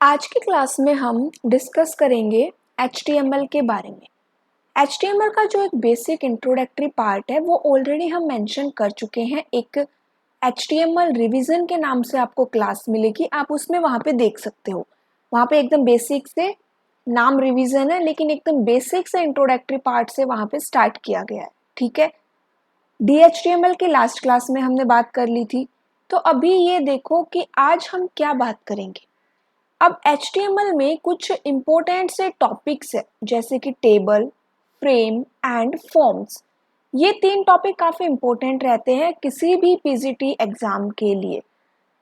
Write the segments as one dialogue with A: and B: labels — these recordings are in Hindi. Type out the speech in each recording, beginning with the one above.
A: आज की क्लास में हम डिस्कस करेंगे HTML के बारे में। HTML का जो एक बेसिक इंट्रोडक्टरी पार्ट है वो ऑलरेडी हम मेंशन कर चुके हैं। एक HTML रिवीजन के नाम से आपको क्लास मिलेगी, आप उसमें वहाँ पे देख सकते हो। वहाँ पे एकदम बेसिक से नाम रिवीजन है, लेकिन एकदम बेसिक से इंट्रोडक्टरी पार्ट से वहाँ पे स्टार्ट किया गया है। ठीक है, DHTML की लास्ट क्लास में हमने बात कर ली थी। तो अभी ये देखो कि आज हम क्या बात करेंगे। अब HTML में कुछ इम्पोर्टेंट से टॉपिक्स है, जैसे कि टेबल, फ्रेम एंड फॉर्म्स। ये तीन टॉपिक काफ़ी इम्पोर्टेंट रहते हैं किसी भी PGT एग्ज़ाम के लिए।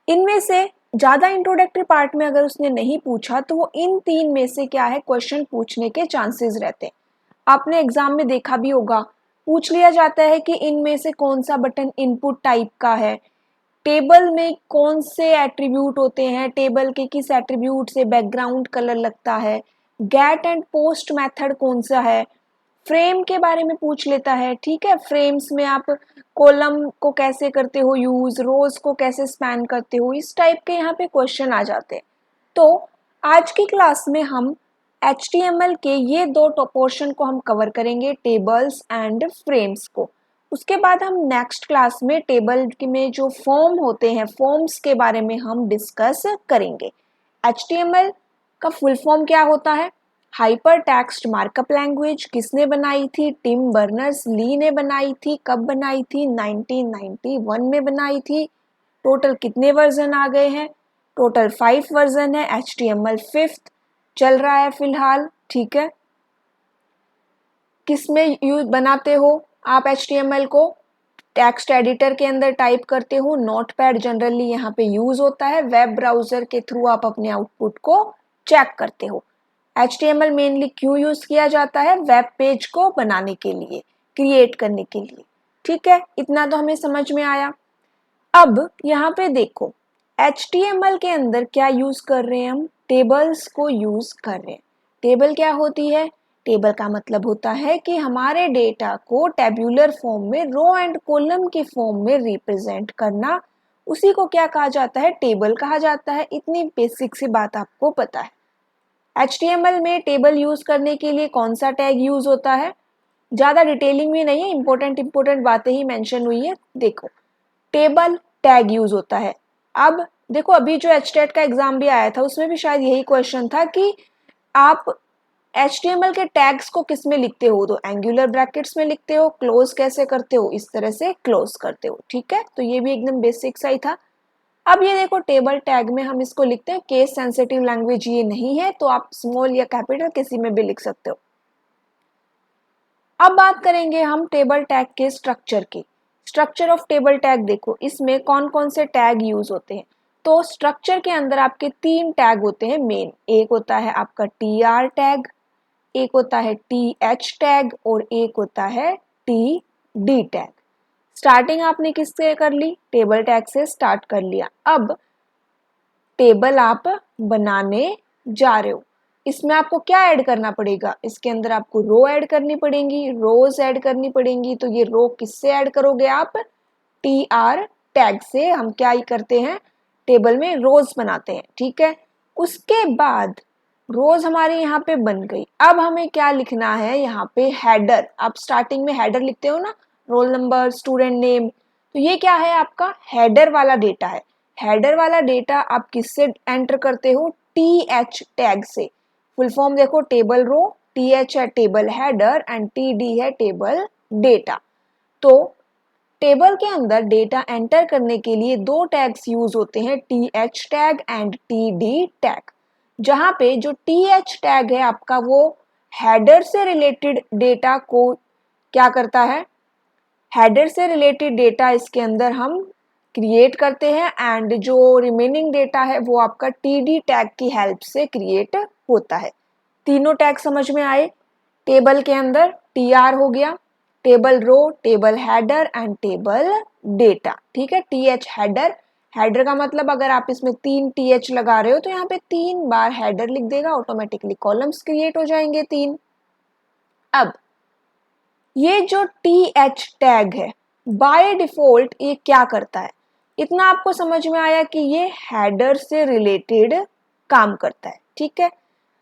A: इनमें से ज़्यादा इंट्रोडक्टरी पार्ट में अगर उसने नहीं पूछा तो वो इन तीन में से क्या है क्वेश्चन पूछने के चांसेस रहते हैं। आपने एग्ज़ाम में देखा भी होगा, पूछ लिया जाता है कि इनमें से कौन सा बटन इनपुट टाइप का है, टेबल में कौन से एट्रीब्यूट होते हैं, टेबल के किस एट्रीब्यूट से बैकग्राउंड कलर लगता है, गेट एंड पोस्ट मेथड कौन सा है, फ्रेम के बारे में पूछ लेता है। ठीक है, फ्रेम्स में आप कॉलम को कैसे करते हो यूज, रोज को कैसे स्पैन करते हो, इस टाइप के यहाँ पे क्वेश्चन आ जाते हैं। तो आज की क्लास में हम HTML के ये दो पोर्शन को हम कवर करेंगे, टेबल्स एंड फ्रेम्स को। उसके बाद हम नेक्स्ट क्लास में टेबल में जो फॉर्म होते हैं, फॉर्म्स के बारे में हम डिस्कस करेंगे। HTML का फुल फॉर्म क्या होता है? Hyper text markup language. किसने बनाई थी? टिम बर्नर्स ली ने बनाई थी। कब बनाई थी? 1991 में बनाई थी। टोटल कितने वर्जन आ गए हैं? टोटल 5 वर्जन है। HTML 5th चल रहा है फिलहाल। ठीक है, किस में यूज बनाते हो आप HTML को? टेक्स्ट एडिटर के अंदर टाइप करते हो। नोटपैड जनरली यहाँ पे यूज होता है। वेब ब्राउजर के थ्रू आप अपने आउटपुट को चेक करते हो। HTML मेनली क्यों यूज किया जाता है? वेब पेज को बनाने के लिए, क्रिएट करने के लिए। ठीक है, इतना तो हमें समझ में आया। अब यहाँ पे देखो, HTML के अंदर क्या यूज कर रहे हैं हम? टेबल्स को यूज कर रहे हैं। टेबल क्या होती है? टेबल का मतलब होता है कि हमारे डेटा को टेब्यूलर फॉर्म में, रो एंड कॉलम के फॉर्म में रिप्रेजेंट करना, उसी को क्या कहा जाता है? टेबल कहा जाता है। इतनी बेसिक सी बात आपको पता है। HTML में टेबल यूज करने के लिए कौन सा टैग यूज होता है? ज़्यादा डिटेलिंग में नहीं है, इंपॉर्टेंट बातें ही मेंशन हुई है। देखो, टेबल टैग यूज होता है। अब देखो, अभी जो HTET का एग्जाम भी आया था उसमें भी शायद यही क्वेश्चन था कि आप HTML के टैग्स को किस में लिखते हो? तो एंगुलर ब्रैकेट्स में लिखते हो। क्लोज कैसे करते हो? इस तरह से क्लोज करते हो। ठीक है, तो ये भी एकदम बेसिक सा ही था। अब ये देखो, टेबल टैग में हम इसको लिखते हैं। केस सेंसिटिव लैंग्वेज ये नहीं है, तो आप स्मॉल या कैपिटल किसी में भी लिख सकते हो। अब बात करेंगे हम टेबल टैग के स्ट्रक्चर की। स्ट्रक्चर ऑफ टेबल टैग देखो, इसमें कौन कौन से टैग यूज होते हैं। तो स्ट्रक्चर के अंदर आपके तीन टैग होते हैं मेन। एक होता है आपका TR टैग, एक होता है TH टैग और एक होता है TD टैग। स्टार्टिंग आपने किससे कर ली? टेबल टैग से स्टार्ट कर लिया। अब टेबल आप बनाने जा रहे हो, इसमें आपको क्या ऐड करना पड़ेगा? इसके अंदर आपको रो ऐड करनी पड़ेंगी, रोज ऐड करनी पड़ेंगी। तो ये रो किससे ऐड करोगे आप? TR टैग से हम क्या ही करते हैं? टेबल में रोज बनाते हैं। ठीक है, उसके बाद रोज हमारी यहाँ पे बन गई। अब हमें क्या लिखना है? यहाँ पे हेडर। आप स्टार्टिंग में हेडर लिखते हो ना, रोल नंबर, स्टूडेंट नेम। तो ये क्या है? आपका हेडर वाला डेटा है। हेडर वाला डेटा आप किससे एंटर करते हो? TH टैग से। फुल फॉर्म देखो, टेबल रो, TH है टेबल हेडर एंड TD है टेबल डेटा। तो टेबल के अंदर डेटा एंटर करने के लिए दो टैग्स यूज होते हैं, TH tag and TD tag. जहां पे जो TH टैग है आपका, वो हेडर से रिलेटेड डेटा को क्या करता है? हेडर से रिलेटेड डेटा इसके अंदर हम क्रिएट करते हैं एंड जो रिमेनिंग डेटा है वो आपका TD टैग की हेल्प से क्रिएट होता है। तीनों टैग समझ में आए? टेबल के अंदर TR हो गया, table row, table header and table data. ठीक है, TH हेडर। हेडर का मतलब अगर आप इसमें 3 TH लगा रहे हो तो यहाँ पे 3 बार हेडर लिख देगा, ऑटोमेटिकली कॉलम्स क्रिएट हो जाएंगे 3। अब ये जो TH टैग है, बाय डिफॉल्ट ये क्या करता है? इतना आपको समझ में आया कि ये हेडर से रिलेटेड काम करता है। ठीक है,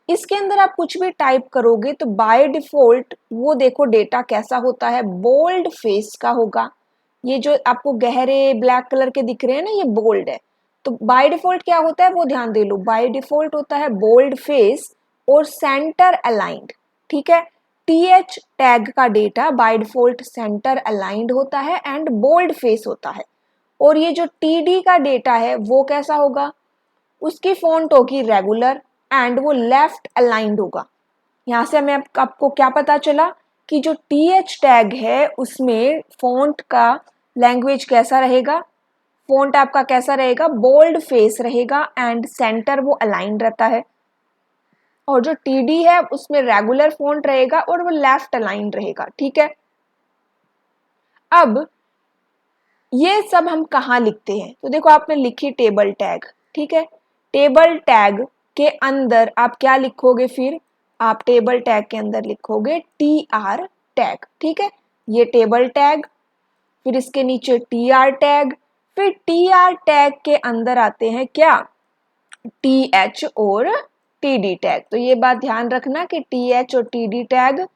A: इसके अंदर आप कुछ भी टाइप करोगे तो बाय डिफॉल्ट वो देखो डेटा कैसा होता है, बोल्ड फेस का होगा। ये जो आपको गहरे ब्लैक कलर के दिख रहे हैं ना, ये बोल्ड है। तो बाय डिफॉल्ट क्या होता है वो ध्यान दे लो, बाय डिफॉल्ट होता है बोल्ड फेस और सेंटर अलाइंड। ठीक है, टीएच टैग का data by default centre aligned होता है एंड बोल्ड फेस होता है। और ये जो टीडी का डेटा है वो कैसा होगा, उसकी फॉन्ट होगी रेगुलर एंड वो लेफ्ट अलाइंड होगा। यहाँ से हमें आपको क्या पता चला कि जो टीएच टैग है उसमें फॉन्ट का लैंग्वेज कैसा रहेगा, फॉन्ट आपका कैसा रहेगा, बोल्ड फेस रहेगा एंड सेंटर वो अलाइंड रहता है। और जो टीडी है उसमें रेगुलर फॉन्ट रहेगा और वो लेफ्ट अलाइंड रहेगा। ठीक है, अब ये सब हम कहाँ लिखते हैं, तो देखो आपने लिखी टेबल टैग। ठीक है, टेबल टैग के अंदर आप क्या लिखोगे, फिर आप टेबल टैग के अंदर लिखोगे टीआर टैग। ठीक है, ये टेबल टैग, फिर इसके नीचे टीआर टैग, फिर टीआर टैग के अंदर आते हैं क्या, टीएच और टीडी टैग। तो ये बात ध्यान रखना कि टीएच और टीडी टैग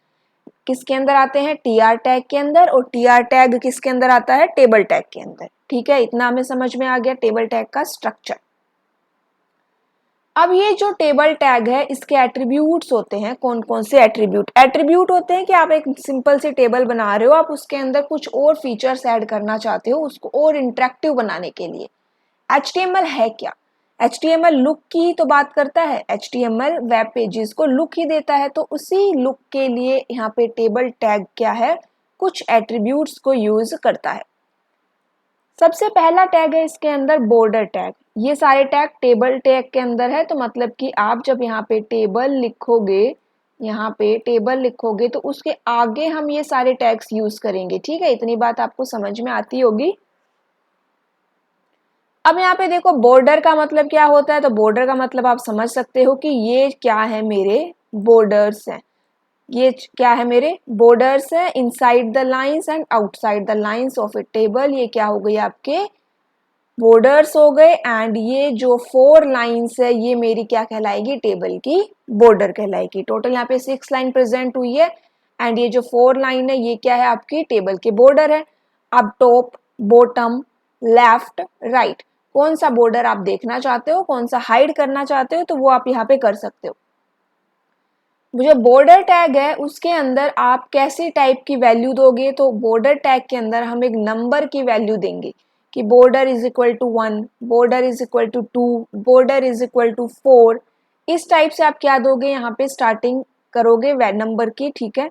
A: किसके अंदर आते हैं, टीआर टैग के अंदर, और टीआर टैग किसके अंदर आता है, टेबल टैग के अंदर। ठीक है, इतना हमें समझ में आ गया टेबल टैग का स्ट्रक्चर। अब ये जो टेबल टैग है इसके एट्रीब्यूट्स होते हैं, कौन कौन से एट्रीब्यूट होते हैं कि आप एक सिंपल सी टेबल बना रहे हो, आप उसके अंदर कुछ और फीचर्स ऐड करना चाहते हो उसको और इंटरेक्टिव बनाने के लिए। HTML है क्या, HTML लुक की ही तो बात करता है, HTML वेब पेजेस को लुक ही देता है। तो उसी लुक के लिए यहाँ पे टेबल टैग क्या है, कुछ एट्रीब्यूट्स को यूज करता है। सबसे पहला टैग है इसके अंदर बॉर्डर टैग। ये सारे टैग टेबल टैग के अंदर है, तो मतलब कि आप जब यहाँ पे टेबल लिखोगे, यहाँ पे टेबल लिखोगे तो उसके आगे हम ये सारे टैग्स यूज करेंगे। ठीक है, इतनी बात आपको समझ में आती होगी। अब यहाँ पे देखो बॉर्डर का मतलब क्या होता है, तो बॉर्डर का मतलब आप समझ सकते हो कि ये क्या है, मेरे बॉर्डर्स हैं। ये क्या है, मेरे बॉर्डर्स है inside the lines and outside the lines of A table. ये क्या हो गई, आपके बॉर्डर्स हो गए। एंड ये जो 4 लाइंस है ये मेरी क्या कहलाएगी, टेबल की बॉर्डर कहलाएगी। टोटल यहाँ पे 6 लाइन प्रेजेंट हुई है एंड ये जो 4 लाइन है ये क्या है, आपकी टेबल के बॉर्डर है। अब टॉप, बॉटम, लेफ्ट, राइट, कौन सा बॉर्डर आप देखना चाहते हो, कौन सा हाइड करना चाहते हो, तो वो आप यहाँ पे कर सकते हो। जो बॉर्डर टैग है उसके अंदर आप कैसी टाइप की वैल्यू दोगे, तो बॉर्डर टैग के अंदर हम एक नंबर की वैल्यू देंगे कि border is equal to 1, border is equal to 2, border is equal to 4। इस टाइप से आप क्या दोगे, यहाँ पे स्टार्टिंग करोगे नंबर की। ठीक है,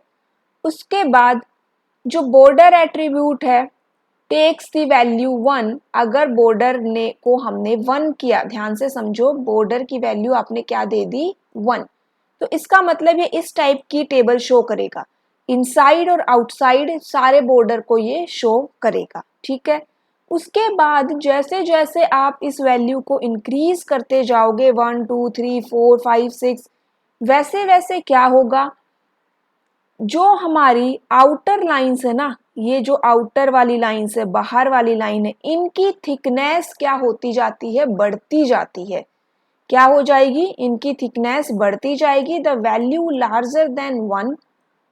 A: उसके बाद जो बॉर्डर एट्रीब्यूट है टेक्स द वैल्यू 1। अगर बॉर्डर ने को हमने 1 किया, ध्यान से समझो, बॉर्डर की वैल्यू आपने क्या दे दी, 1, तो इसका मतलब ये इस टाइप की टेबल शो करेगा, इनसाइड और आउटसाइड सारे बॉर्डर को ये शो करेगा। ठीक है, उसके बाद जैसे जैसे आप इस वैल्यू को इंक्रीज करते जाओगे 1 2 3 4 5 6, वैसे वैसे क्या होगा, जो हमारी आउटर लाइंस है ना, ये जो आउटर वाली लाइंस है, बाहर वाली लाइन है, इनकी थिकनेस क्या होती जाती है, बढ़ती जाती है। क्या हो जाएगी, इनकी थिकनेस बढ़ती जाएगी। The value larger than 1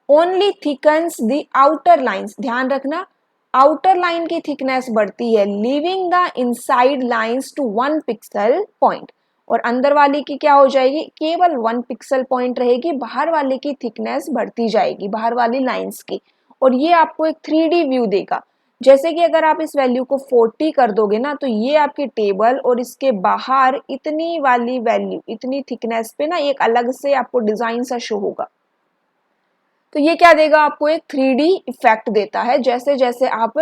A: only thickens the outer lines. ध्यान रखना, आउटर लाइन की थिकनेस बढ़ती है, leaving the inside lines to 1 pixel point. और अंदर वाली की क्या हो जाएगी, केवल 1 पिक्सल पॉइंट रहेगी, बाहर वाले की थिकनेस बढ़ती जाएगी, बाहर वाली लाइंस की। और ये आपको एक 3D व्यू देगा। जैसे कि अगर आप इस वैल्यू को 40 कर दोगे ना, तो ये आपकी टेबल और इसके बाहर इतनी वाली वैल्यू, इतनी थिकनेस पे ना एक अलग से आपको डिजाइन सा शो होगा। तो ये क्या देगा, आपको एक 3D इफेक्ट देता है जैसे जैसे आप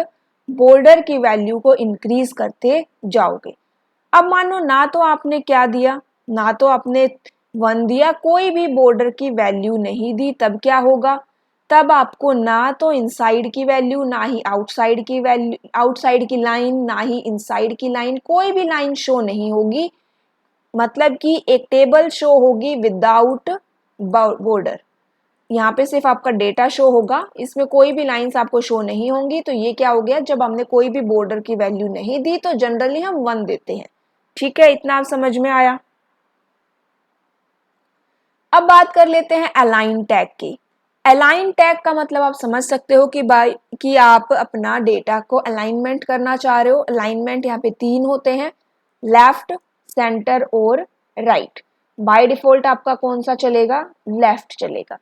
A: बॉर्डर की वैल्यू को इंक्रीज करते जाओगे। अब मानो ना तो आपने क्या दिया, ना तो आपने 1 दिया, कोई भी बॉर्डर की वैल्यू नहीं दी, तब क्या होगा, तब आपको ना तो इनसाइड की वैल्यू, ना ही आउटसाइड की वैल्यू, आउटसाइड की लाइन, ना ही इनसाइड की लाइन, कोई भी लाइन शो नहीं होगी। मतलब कि एक टेबल शो होगी विदाउट बॉर्डर। यहाँ पे सिर्फ आपका डेटा शो होगा, इसमें कोई भी लाइंस आपको शो नहीं होंगी। तो ये क्या हो गया, जब हमने कोई भी बॉर्डर की वैल्यू नहीं दी तो जनरली हम 1 देते हैं। ठीक है, इतना आप समझ में आया। अब बात कर लेते हैं अलाइन टैग की। अलाइन टैग का मतलब आप समझ सकते हो कि आप अपना डेटा को अलाइनमेंट करना चाह रहे हो। अलाइनमेंट यहाँ पे 3 होते हैं, लेफ्ट, सेंटर और राइट। बाय डिफॉल्ट आपका कौन सा चलेगा? लेफ्ट चलेगा।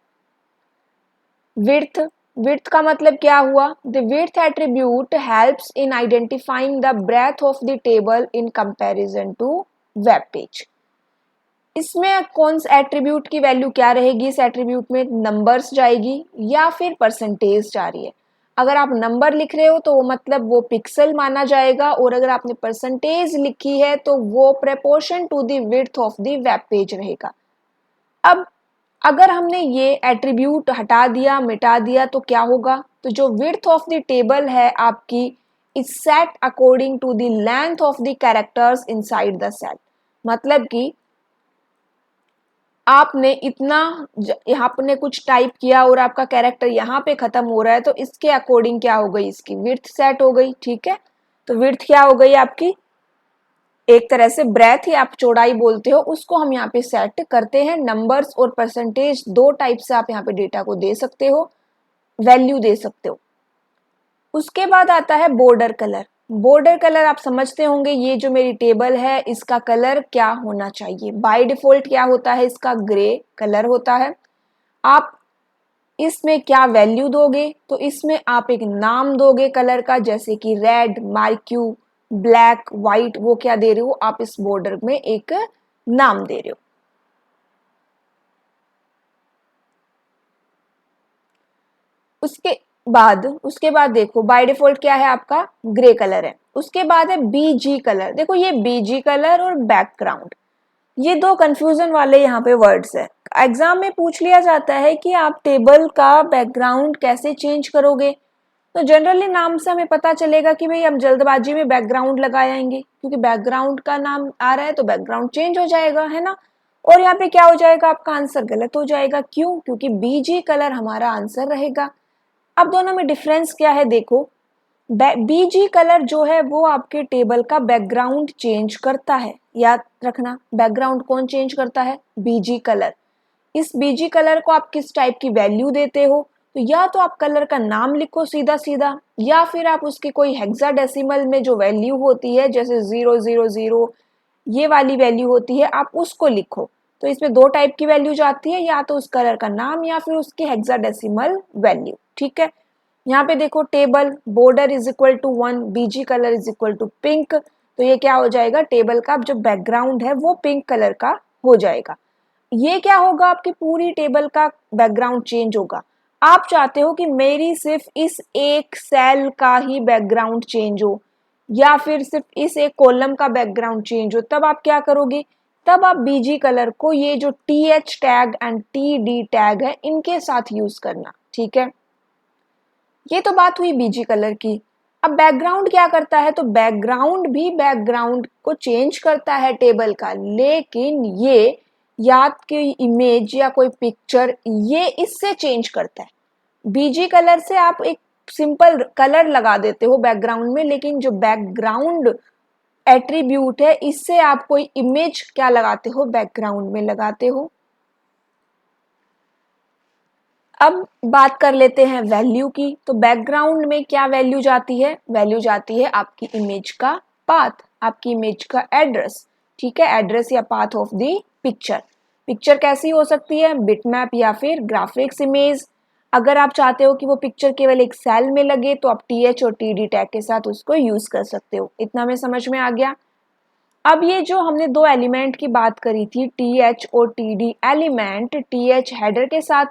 A: विड्थ, विड्थ का मतलब क्या हुआ? The width attribute helps in identifying the breadth of the table in comparison to web page. इसमें कौन सा एट्रीब्यूट की वैल्यू क्या रहेगी? इस एट्रीब्यूट में नंबर्स जाएगी या फिर परसेंटेज जा रही है। अगर आप नंबर लिख रहे हो तो वो मतलब वो पिक्सल माना जाएगा, और अगर आपने परसेंटेज लिखी है तो वो proportion to the width of the web page रहेगा। अब अगर हमने ये एट्रीब्यूट हटा दिया, मिटा दिया, तो क्या होगा? तो जो विड्थ ऑफ द टेबल है आपकी is set according to the length of the characters inside the cell. मतलब कि आपने इतना यहाँ पे कुछ टाइप किया और आपका कैरेक्टर यहाँ पे खत्म हो रहा है, तो इसके अकॉर्डिंग क्या हो गई? इसकी विड्थ सेट हो गई। ठीक है, तो विड्थ क्या हो गई आपकी? एक तरह से ब्रेथ ही आप चौड़ाई बोलते हो, उसको हम यहाँ पे सेट करते हैं। नंबर्स और परसेंटेज दो टाइप से आप यहाँ पे डेटा को दे सकते हो, वैल्यू दे सकते हो। उसके बाद आता है बॉर्डर कलर। बॉर्डर कलर आप समझते होंगे, ये जो मेरी टेबल है इसका कलर क्या होना चाहिए? बाय डिफॉल्ट क्या होता है? इसका ग्रे कलर होता है। आप इसमें क्या वैल्यू दोगे? तो इसमें आप एक नाम दोगे कलर का, जैसे कि रेड, मार्क्यू, ब्लैक, व्हाइट। वो क्या दे रहे हो? आप इस बॉर्डर में एक नाम दे रहे हो। उसके बाद देखो बाय डिफॉल्ट क्या है आपका? ग्रे कलर है। उसके बाद है बीजी कलर। देखो ये बीजी कलर और बैकग्राउंड, ये दो कंफ्यूजन वाले यहाँ पे वर्ड्स है। एग्जाम में पूछ लिया जाता है कि आप टेबल का बैकग्राउंड कैसे चेंज करोगे। तो जनरली नाम से हमें पता चलेगा कि भाई हम जल्दबाजी में बैकग्राउंड लगा आएंगे, क्योंकि बैकग्राउंड का नाम आ रहा है तो बैकग्राउंड चेंज हो जाएगा, है ना। और यहाँ पे क्या हो जाएगा? आपका आंसर गलत हो जाएगा। क्यों? क्योंकि बीजी कलर हमारा आंसर रहेगा। अब दोनों में डिफरेंस क्या है? देखो, बीजी कलर जो है वो आपके टेबल का बैकग्राउंड चेंज करता है। याद रखना, बैकग्राउंड कौन चेंज करता है? BG colour. इस बीजी कलर को आप किस टाइप की वैल्यू देते हो? तो या तो आप कलर का नाम लिखो सीधा सीधा, या फिर आप उसकी कोई हेक्साडेसिमल में जो वैल्यू होती है, जैसे 000 ये वाली वैल्यू होती है, आप उसको लिखो। तो इसमें दो टाइप की वैल्यू जाती है, या तो उस कलर का नाम या फिर उसकी हेक्साडेसिमल वैल्यू। ठीक है, यहाँ पे देखो table border is equal to 1, BG colour is equal to pink. तो ये क्या हो जाएगा? टेबल का जो बैकग्राउंड है वो पिंक कलर का हो जाएगा। ये क्या होगा? आपकी पूरी टेबल का बैकग्राउंड चेंज होगा। आप चाहते हो कि मेरी सिर्फ इस एक सेल का ही बैकग्राउंड चेंज हो, या फिर सिर्फ इस एक कॉलम का बैकग्राउंड चेंज हो, तब आप क्या करोगे? तब आप बीजी कलर को ये जो TH tag and TD tag है इनके साथ यूज करना। ठीक है, ये तो बात हुई बीजी कलर की। अब बैकग्राउंड क्या करता है? तो बैकग्राउंड भी बैकग्राउंड को चेंज करता है टेबल का, लेकिन ये याद की इमेज या कोई पिक्चर ये इससे चेंज करता है। बीजी कलर से आप एक सिंपल कलर लगा देते हो बैकग्राउंड में, लेकिन जो बैकग्राउंड एट्रीब्यूट है इससे आप कोई इमेज क्या लगाते हो? बैकग्राउंड में लगाते हो। अब बात कर लेते हैं वैल्यू की। तो बैकग्राउंड में क्या वैल्यू जाती है? वैल्यू जाती है आपकी इमेज का पाथ, आपकी इमेज का एड्रेस। ठीक है, एड्रेस या path of the picture. Picture कैसी हो सकती है? बिटमैप या फिर ग्राफिक्स इमेज। अगर आप चाहते हो कि वो पिक्चर केवल एक सेल में लगे तो आप TH और TD टैग के साथ उसको यूज कर सकते हो। इतना में समझ में आ गया। अब ये जो हमने दो एलिमेंट की बात करी थी, TH और TD एलिमेंट, TH हेडर के साथ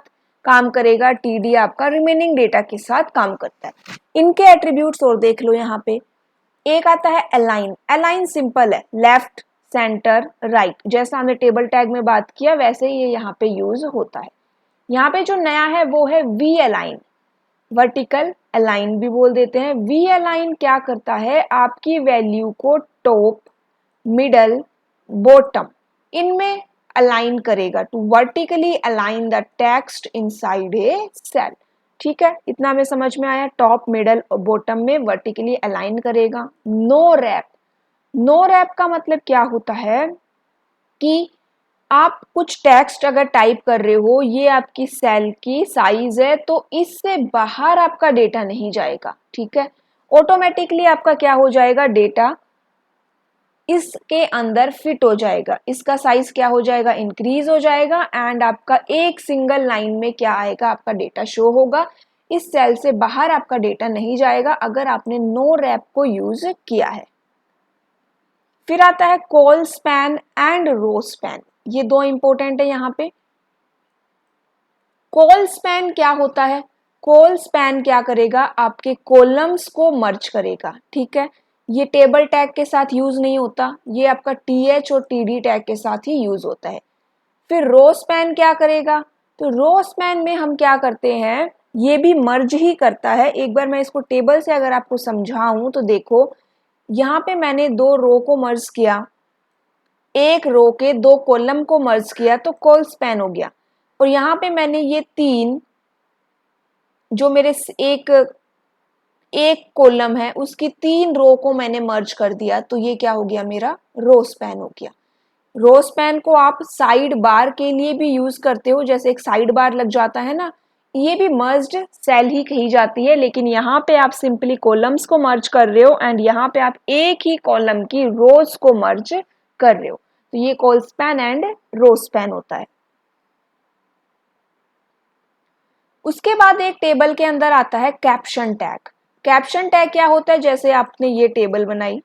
A: काम करेगा, TD आपका रिमेनिंग डेटा के साथ काम करता है। इनके एट्रीब्यूट्स और देख लो यहाँ पे। एक आता है अलाइन। अलाइन सिंपल है, लेफ्ट, सेंटर, राइट। जैसा हमने टेबल टैग में बात किया वैसे ये यहाँ पे यूज होता है। यहाँ पे जो नया है वो है वी अलाइन, वर्टिकल अलाइन भी बोल देते हैं। वी अलाइन क्या करता है? आपकी वैल्यू को टॉप, मिडल, बॉटम इनमें अलाइन करेगा, to vertically align the text inside a cell. ठीक है, इतना में समझ में आया। टॉप, मिडल और बॉटम में वर्टिकली अलाइन करेगा। नो रैप, नो रैप का मतलब क्या होता है कि आप कुछ टेक्स्ट अगर टाइप कर रहे हो, ये आपकी सेल की साइज है, तो इससे बाहर आपका डेटा नहीं जाएगा, ठीक है। ऑटोमेटिकली आपका क्या हो जाएगा, डेटा इसके अंदर फिट हो जाएगा, इसका साइज क्या हो जाएगा, इंक्रीज हो जाएगा एंड आपका एक सिंगल लाइन में क्या आएगा, आपका डेटा शो होगा। इस सेल से बाहर आपका डेटा नहीं जाएगा अगर आपने नो रैप को यूज किया है। फिर आता है col span and row span, ये दो इंपॉर्टेंट है यहाँ पे। कॉल स्पैन क्या होता है, कॉल स्पैन क्या करेगा, आपके कॉलम्स को मर्ज करेगा, ठीक है। ये टेबल टैग के साथ यूज नहीं होता, ये आपका टीएच और टीडी टैग के साथ ही यूज होता है। फिर रो स्पैन क्या करेगा, तो रो स्पैन में हम क्या करते हैं, ये भी मर्ज ही करता है। एक बार मैं इसको टेबल से अगर आपको समझाऊं तो देखो, यहाँ पे मैंने दो रो को मर्ज किया, एक रो के दो कॉलम को मर्ज किया तो कॉल स्पैन हो गया। और यहाँ पे मैंने ये तीन जो मेरे एक कॉलम है उसकी तीन रो को मैंने मर्ज कर दिया, तो ये क्या हो गया, मेरा रो स्पैन हो गया। रो स्पैन को आप साइड बार के लिए भी यूज करते हो, जैसे एक साइड बार लग जाता है ना, ये भी मर्ज्ड सेल ही कही जाती है, लेकिन यहाँ पे आप सिंपली कॉलम्स को मर्ज कर रहे हो एंड यहाँ पे आप एक ही कॉलम की रोज को मर्ज कर रहे हो, तो ये col span and row span होता है। उसके बाद एक टेबल के अंदर आता है कैप्शन टैग। कैप्शन टैग क्या होता है, जैसे आपने ये टेबल बनाई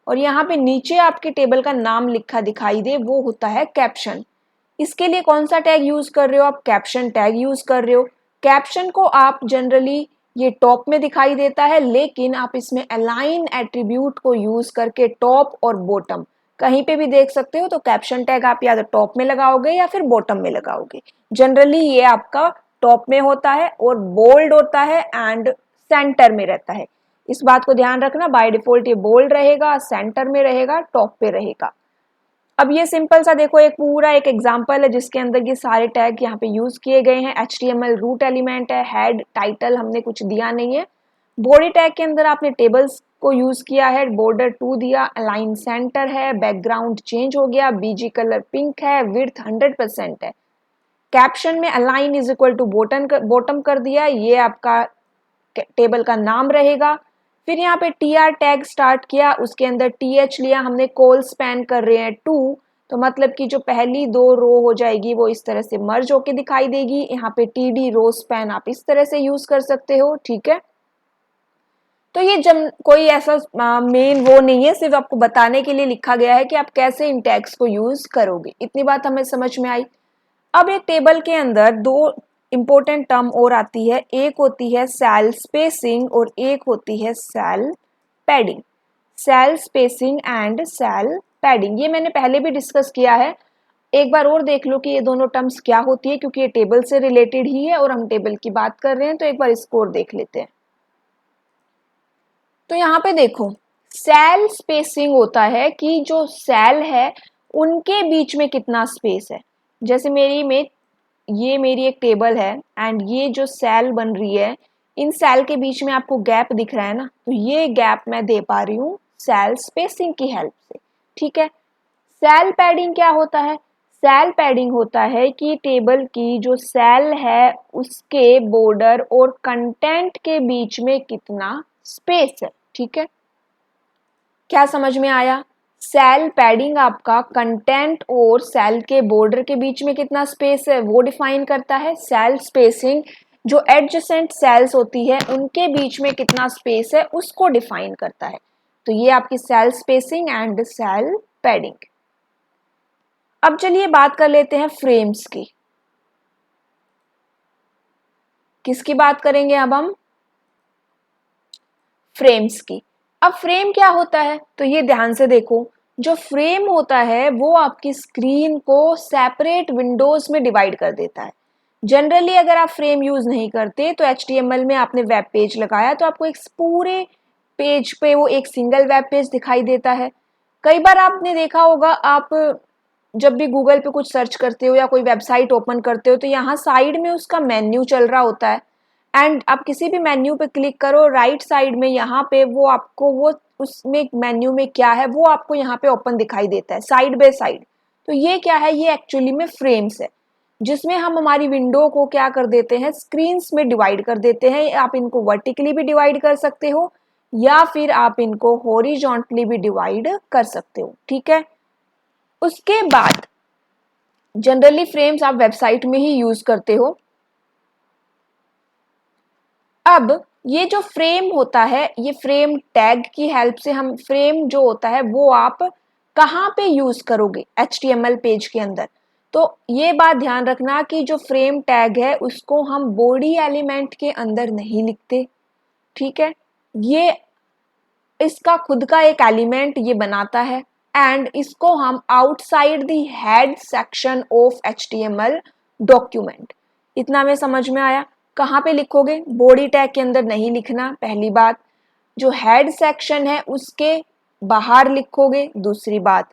A: और यहाँ पे नीचे आपके टेबल का नाम लिखा दिखाई दे, वो होता है कैप्शन। इसके लिए कौन सा टैग यूज कर रहे हो, आप कैप्शन टैग यूज कर रहे हो। कैप्शन को आप जनरली ये टॉप में दिखाई देता है, लेकिन आप इसमें अलाइन एट्रीब्यूट को यूज करके टॉप और बॉटम कहीं पे भी देख सकते हो। तो कैप्शन टैग आप या तो टॉप में लगाओगे या फिर बॉटम में लगाओगे। जनरली ये आपका टॉप में होता है और बोल्ड होता है एंड सेंटर में रहता है। इस बात को ध्यान रखना, बाय डिफॉल्ट ये बोल्ड रहेगा, सेंटर में रहेगा, टॉप पे रहेगा। अब ये सिंपल सा देखो, एक पूरा एक एग्जांपल है जिसके अंदर ये सारे टैग यहाँ पे यूज किए गए हैं। HTML रूट एलिमेंट है, हेड टाइटल हमने कुछ दिया नहीं है। बॉडी टैग के अंदर आपने टेबल्स को यूज किया है, बॉर्डर 2 दिया, अलाइन सेंटर है, बैकग्राउंड चेंज हो गया, बीजी कलर पिंक है, विड्थ 100% है। कैप्शन में align is equal to bottom कर दिया, ये आपका टेबल का नाम रहेगा। फिर यहाँ पे TR टैग स्टार्ट किया, उसके अंदर TH लिया, हमने कॉल स्पैन कर रहे हैं 2, तो मतलब कि जो पहली दो रो हो जाएगी वो इस तरह से मर्ज होके दिखाई देगी। यहाँ पे TD रो स्पैन आप इस तरह से यूज कर सकते हो, ठीक है। तो ये जब कोई ऐसा मेन वो नहीं है, सिर्फ आपको बताने के लिए लिखा गया है कि आप कैसे इन टैग्स को यूज करोगे। इतनी बात हमें समझ में आई। अब एक टेबल के अंदर दो इंपॉर्टेंट टर्म और आती है, एक होती है सेल स्पेसिंग और एक होती है cell padding. Cell spacing and cell padding ये मैंने पहले भी डिस्कस किया है, एक बार और देख लो कि ये दोनों टर्म्स क्या होती है, क्योंकि ये टेबल से रिलेटेड ही है और हम टेबल की बात कर रहे हैं, तो एक बार इसको और देख लेते हैं। तो यहाँ पे देखो, सेल स्पेसिंग होता है कि जो सेल है उनके बीच में कितना स्पेस है। जैसे ये मेरी एक टेबल है एंड ये जो सेल बन रही है, इन सेल के बीच में आपको गैप दिख रहा है ना, तो ये गैप मैं दे पा रही हूँ सेल स्पेसिंग की हेल्प से, ठीक है। सेल पैडिंग क्या होता है, सेल पैडिंग होता है कि टेबल की जो सेल है उसके बॉर्डर और कंटेंट के बीच में कितना स्पेस है, ठीक है। क्या समझ में आया, सेल पैडिंग आपका कंटेंट और सेल के बॉर्डर के बीच में कितना स्पेस है वो डिफाइन करता है। सेल स्पेसिंग जो एडजेसेंट सेल्स होती है उनके बीच में कितना स्पेस है उसको डिफाइन करता है। तो ये आपकी cell spacing and cell padding. अब चलिए बात कर लेते हैं फ्रेम्स की। किसकी बात करेंगे अब हम, फ्रेम्स की। अब फ्रेम क्या होता है, तो ये ध्यान से देखो, जो फ्रेम होता है वो आपकी स्क्रीन को सेपरेट विंडोज में डिवाइड कर देता है। जनरली अगर आप फ्रेम यूज नहीं करते तो HTML में आपने वेब पेज लगाया तो आपको एक पूरे पेज पे वो एक सिंगल वेब पेज दिखाई देता है। कई बार आपने देखा होगा, आप जब भी गूगल पे कुछ सर्च करते हो या कोई वेबसाइट ओपन करते हो तो यहाँ साइड में उसका मेन्यू चल रहा होता है एंड आप किसी भी मेन्यू पे क्लिक करो, राइट साइड में यहाँ पे वो आपको वो उसमें मेन्यू में क्या है वो आपको यहाँ पे ओपन दिखाई देता है साइड बाय साइड। तो तो ये क्या है, ये एक्चुअली में फ्रेम्स है जिसमें हम हमारी विंडो को क्या कर देते हैं, स्क्रीन्स में डिवाइड कर देते हैं। आप इनको वर्टिकली भी डिवाइड कर सकते हो या फिर आप इनको हॉरिजॉन्टली भी डिवाइड कर सकते हो, ठीक है। उसके बाद जनरली फ्रेम्स आप वेबसाइट में ही यूज करते हो। अब ये जो फ्रेम होता है, ये फ्रेम टैग की हेल्प से हम फ्रेम जो होता है वो आप कहाँ पे यूज करोगे HTML पेज के अंदर। तो ये बात ध्यान रखना कि जो फ्रेम टैग है उसको हम बॉडी एलिमेंट के अंदर नहीं लिखते, ठीक है। ये इसका खुद का एक एलिमेंट ये बनाता है एंड इसको हम outside the head section of HTML document. इतना में समझ में आया। कहाँ पे लिखोगे, बॉडी टैग के अंदर नहीं लिखना, पहली बात। जो हेड सेक्शन है उसके बाहर लिखोगे, दूसरी बात।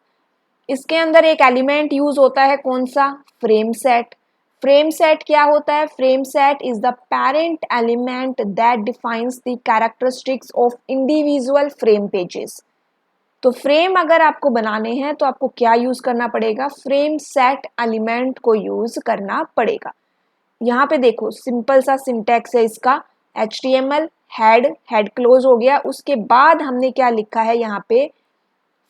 A: इसके अंदर एक एलिमेंट यूज होता है, कौन सा, फ्रेम सेट। फ्रेम सेट क्या होता है, frame set is the parent element that defines the characteristics of individual frame pages. तो फ्रेम अगर आपको बनाने हैं तो आपको क्या यूज करना पड़ेगा, फ्रेम सेट एलिमेंट को यूज करना पड़ेगा। यहाँ पे देखो सिंपल सा सिंटैक्स है इसका, HTML हेड क्लोज हो गया, उसके बाद हमने क्या लिखा है यहाँ पे,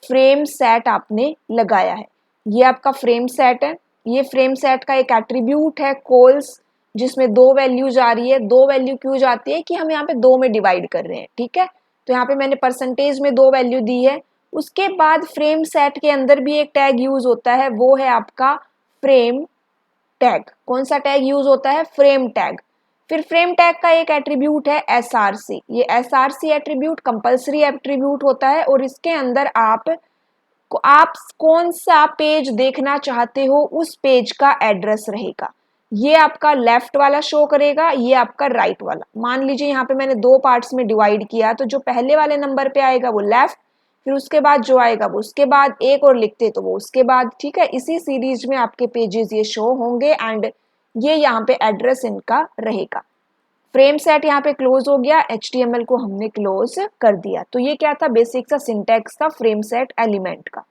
A: फ्रेम सेट आपने लगाया है। ये आपका फ्रेम सेट है। ये फ्रेम सेट का एक एट्रीब्यूट है कॉल्स, जिसमें दो वैल्यू जा रही है। दो वैल्यू क्यों जाती है कि हम यहाँ पे दो में डिवाइड कर रहे हैं, ठीक है। तो यहाँ पे मैंने परसेंटेज में दो वैल्यू दी है। उसके बाद फ्रेम सेट के अंदर भी एक टैग यूज होता है, वो है आपका फ्रेम टैग। कौन सा टैग यूज होता है, फ्रेम टैग। फिर फ्रेम टैग का एक एट्रीब्यूट है SRC। ये SRC एट्रीब्यूट कंपलसरी एट्रीब्यूट होता है और इसके अंदर आप कौन सा पेज देखना चाहते हो उस पेज का एड्रेस रहेगा। ये आपका लेफ्ट वाला शो करेगा, ये आपका राइट वाला। मान लीजिए यहाँ पे मैंने दो पार्ट्स में डिवाइड किया, तो जो पहले वाले नंबर पे आएगा वो लेफ्ट, फिर उसके बाद जो आएगा वो उसके बाद, एक और लिखते तो वो उसके बाद, ठीक है। इसी सीरीज में आपके पेजेस ये शो होंगे एंड ये यहाँ पे एड्रेस इनका रहेगा। फ्रेम सेट यहाँ पे क्लोज हो गया, HTML को हमने क्लोज कर दिया। तो ये क्या था, बेसिक सा सिंटैक्स था फ्रेम सेट एलिमेंट का।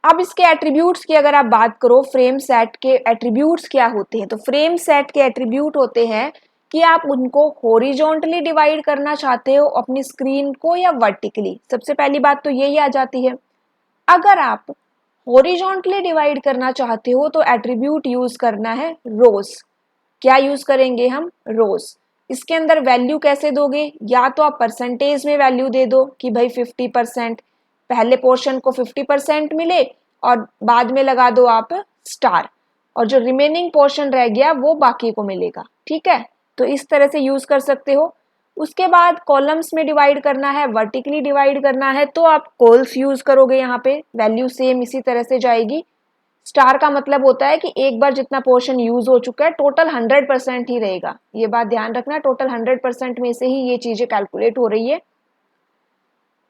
A: अब इसके एट्रीब्यूट्स की अगर आप बात करो, फ्रेम सेट के एट्रीब्यूट्स क्या होते हैं, तो फ्रेम सेट के एट्रीब्यूट होते हैं कि आप उनको हॉरिजॉन्टली डिवाइड करना चाहते हो अपनी स्क्रीन को या वर्टिकली। सबसे पहली बात तो यही आ जाती है। अगर आप हॉरिजॉन्टली डिवाइड करना चाहते हो तो एट्रीब्यूट यूज करना है रोज। क्या यूज करेंगे हम, रोज। इसके अंदर वैल्यू कैसे दोगे, या तो आप परसेंटेज में वैल्यू दे दो कि भाई 50%, पहले पोर्शन को 50% मिले और बाद में लगा दो आप स्टार, और जो रिमेनिंग पोर्शन रह गया वो बाकी को मिलेगा, ठीक है। तो इस तरह से यूज कर सकते हो। उसके बाद कॉलम्स में डिवाइड करना है, वर्टिकली डिवाइड करना है, तो आप कॉल्स यूज करोगे, यहाँ पे वैल्यू सेम इसी तरह से जाएगी। स्टार का मतलब होता है कि एक बार जितना पोर्शन यूज हो चुका है टोटल 100% ही रहेगा। ये बात ध्यान रखना, टोटल 100% में से ही ये चीजें कैलकुलेट हो रही है।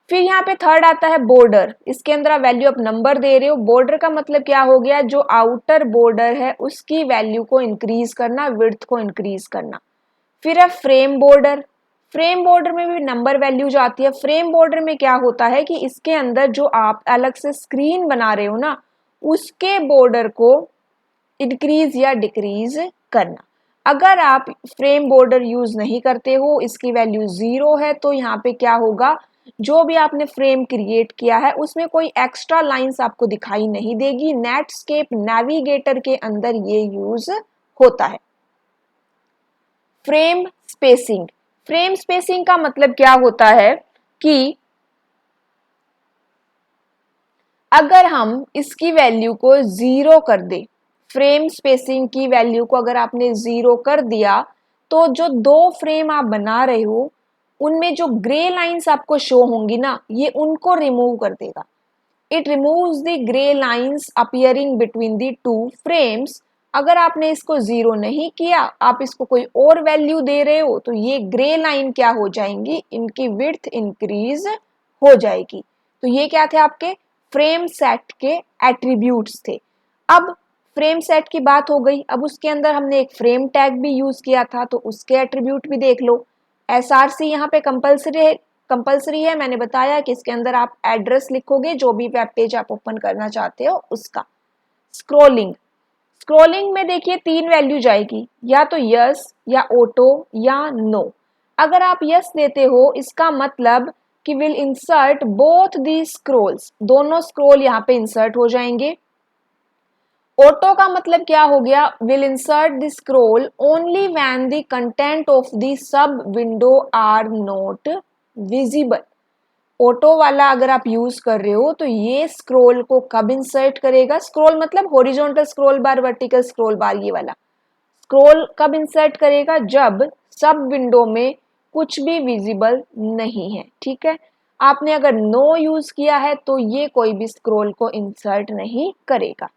A: फिर यहाँ पे थर्ड आता है बॉर्डर। इसके अंदर आप वैल्यू ऑफ नंबर दे रहे हो। बॉर्डर का मतलब क्या हो गया, जो आउटर बॉर्डर है उसकी वैल्यू को इंक्रीज करना, विड्थ को इंक्रीज करना। फिर है फ्रेम बॉर्डर। फ्रेम बॉर्डर में भी नंबर वैल्यू जाती है। फ्रेम बॉर्डर में क्या होता है कि इसके अंदर जो आप अलग से स्क्रीन बना रहे हो ना, उसके बॉर्डर को इंक्रीज या डिक्रीज करना। अगर आप फ्रेम बॉर्डर यूज नहीं करते हो, इसकी वैल्यू 0 है, तो यहाँ पे क्या होगा, जो भी आपने फ्रेम क्रिएट किया है उसमें कोई एक्स्ट्रा लाइंस आपको दिखाई नहीं देगी। नेटस्केप नेविगेटर के अंदर ये यूज होता है। Frame spacing. फ्रेम स्पेसिंग का मतलब क्या होता है कि अगर हम इसकी वैल्यू को 0 कर दे, फ्रेम स्पेसिंग की वैल्यू को अगर आपने 0 कर दिया, तो जो दो फ्रेम आप बना रहे हो उनमें जो ग्रे लाइंस आपको शो होंगी ना, ये उनको रिमूव कर देगा। It removes the grey lines appearing between the two frames. अगर आपने इसको 0 नहीं किया, आप इसको कोई और वैल्यू दे रहे हो, तो ये ग्रे लाइन क्या हो जाएंगी, इनकी विड्थ इंक्रीज हो जाएगी। तो ये क्या थे, आपके फ्रेम सेट के एट्रीब्यूट्स थे। अब फ्रेम सेट की बात हो गई, अब उसके अंदर हमने एक फ्रेम टैग भी यूज किया था, तो उसके एट्रीब्यूट भी देख लो। SRC यहाँ पे कंपल्सरी है, कंपलसरी है, मैंने बताया कि इसके अंदर आप एड्रेस लिखोगे जो भी वेब पेज आप ओपन करना चाहते हो उसका। स्क्रोलिंग, स्क्रोलिंग में देखिए 3 वैल्यू जाएगी, या तो यस या ऑटो या नो। अगर आप यस देते हो इसका मतलब कि will insert both the scrolls, दोनों स्क्रोल यहाँ पे इंसर्ट हो जाएंगे। ऑटो का मतलब क्या हो गया, will insert the scroll only when the content of the sub window are not visible. Auto वाला अगर आप यूज कर रहे हो तो ये स्क्रोल को कब इंसर्ट करेगा, स्क्रोल मतलब horizontal scroll bar, vertical scroll bar, ये वाला स्क्रोल कब इंसर्ट करेगा, जब सब विंडो में कुछ भी विजिबल नहीं है। ठीक है, आपने अगर नो यूज किया है तो ये कोई भी स्क्रोल को इंसर्ट नहीं करेगा।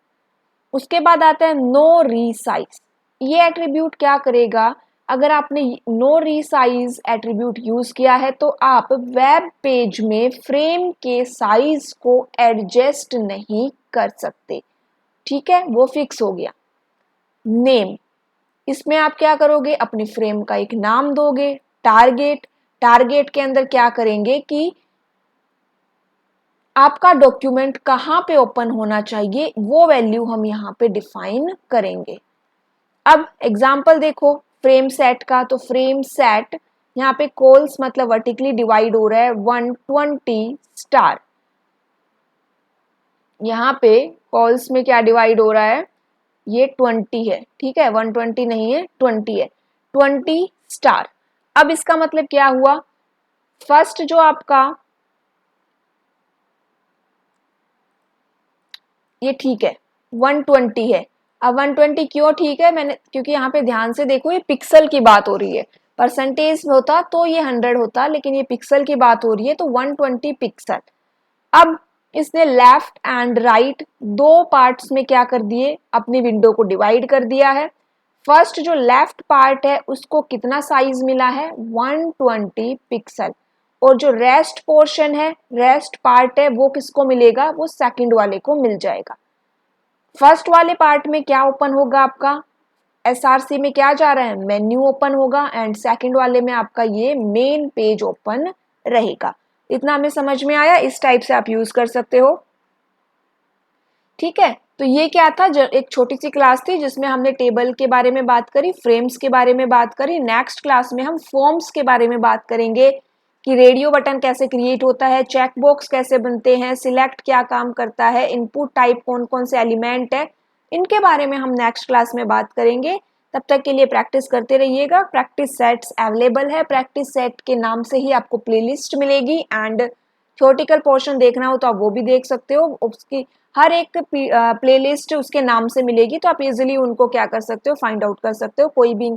A: उसके बाद आता है नो रीसाइज। ये एट्रीब्यूट क्या करेगा, अगर आपने नो रीसाइज एट्रीब्यूट यूज किया है तो आप वेब पेज में फ्रेम के साइज को एडजस्ट नहीं कर सकते। ठीक है, वो फिक्स हो गया। नेम, इसमें आप क्या करोगे, अपनी फ्रेम का एक नाम दोगे। टारगेट, टारगेट के अंदर क्या करेंगे कि आपका डॉक्यूमेंट कहाँ पे ओपन होना चाहिए वो वैल्यू हम यहाँ पे डिफाइन करेंगे। अब एग्जाम्पल देखो फ्रेम सेट का, तो फ्रेम सेट यहाँ पे कॉल्स मतलब वर्टिकली डिवाइड हो रहा है 120 स्टार। यहाँ पे कॉल्स में क्या डिवाइड हो रहा है, ये 20 है। ठीक है, 120 नहीं है, 20 है, 20 स्टार। अब इसका मतलब क्या हुआ, फर्स्ट जो आपका ये ठीक है 120 है। अब 120 क्यों ठीक है, मैंने क्योंकि यहाँ पे ध्यान से देखो ये पिक्सल की बात हो रही है, परसेंटेज होता तो ये 100 होता, लेकिन ये पिक्सल की बात हो रही है तो 120 पिक्सल। अब इसने लेफ्ट एंड राइट दो पार्ट्स में क्या कर दिए, अपनी विंडो को डिवाइड कर दिया है। फर्स्ट जो लेफ्ट पार्ट है उसको कितना साइज मिला है, 120 पिक्सल, और जो रेस्ट पोर्शन है, रेस्ट पार्ट है, वो किसको मिलेगा, वो सेकंड वाले को मिल जाएगा। फर्स्ट वाले पार्ट में क्या ओपन होगा आपका, एसआरसी में क्या जा रहा है, मेन्यू ओपन होगा, एंड सेकंड वाले में आपका ये मेन पेज ओपन रहेगा। इतना हमें समझ में आया, इस टाइप से आप यूज कर सकते हो। ठीक है, तो ये क्या था, एक छोटी सी क्लास थी जिसमें हमने टेबल के बारे में बात करी, फ्रेम्स के बारे में बात करी। नेक्स्ट क्लास में हम फॉर्म्स के बारे में बात करेंगे कि रेडियो बटन कैसे क्रिएट होता है, चेक बॉक्स कैसे बनते हैं, सिलेक्ट क्या काम करता है, इनपुट टाइप कौन कौन से एलिमेंट है, इनके बारे में हम नेक्स्ट क्लास में बात करेंगे। तब तक के लिए प्रैक्टिस करते रहिएगा। प्रैक्टिस सेट्स अवेलेबल है, प्रैक्टिस सेट के नाम से ही आपको प्लेलिस्ट मिलेगी, एंड थ्योरेटिकल पोर्शन देखना हो तो आप वो भी देख सकते हो। उसकी हर एक प्लेलिस्ट उसके नाम से मिलेगी, तो आप इजीली उनको क्या कर सकते हो, फाइंड आउट कर सकते हो। कोई भी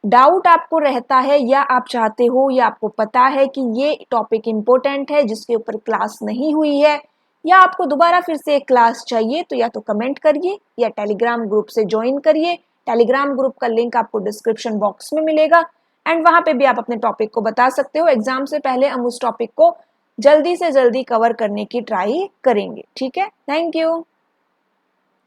A: डाउट आपको रहता है या आप चाहते हो या आपको पता है कि ये टॉपिक इम्पोर्टेंट है जिसके ऊपर क्लास नहीं हुई है, या आपको दोबारा फिर से एक क्लास चाहिए, तो या तो कमेंट करिए या टेलीग्राम ग्रुप से ज्वाइन करिए। टेलीग्राम ग्रुप का लिंक आपको डिस्क्रिप्शन बॉक्स में मिलेगा, एंड वहां पे भी आप अपने टॉपिक को बता सकते हो। एग्जाम से पहले हम उस टॉपिक को जल्दी से जल्दी कवर करने की ट्राई करेंगे। ठीक है, थैंक यू।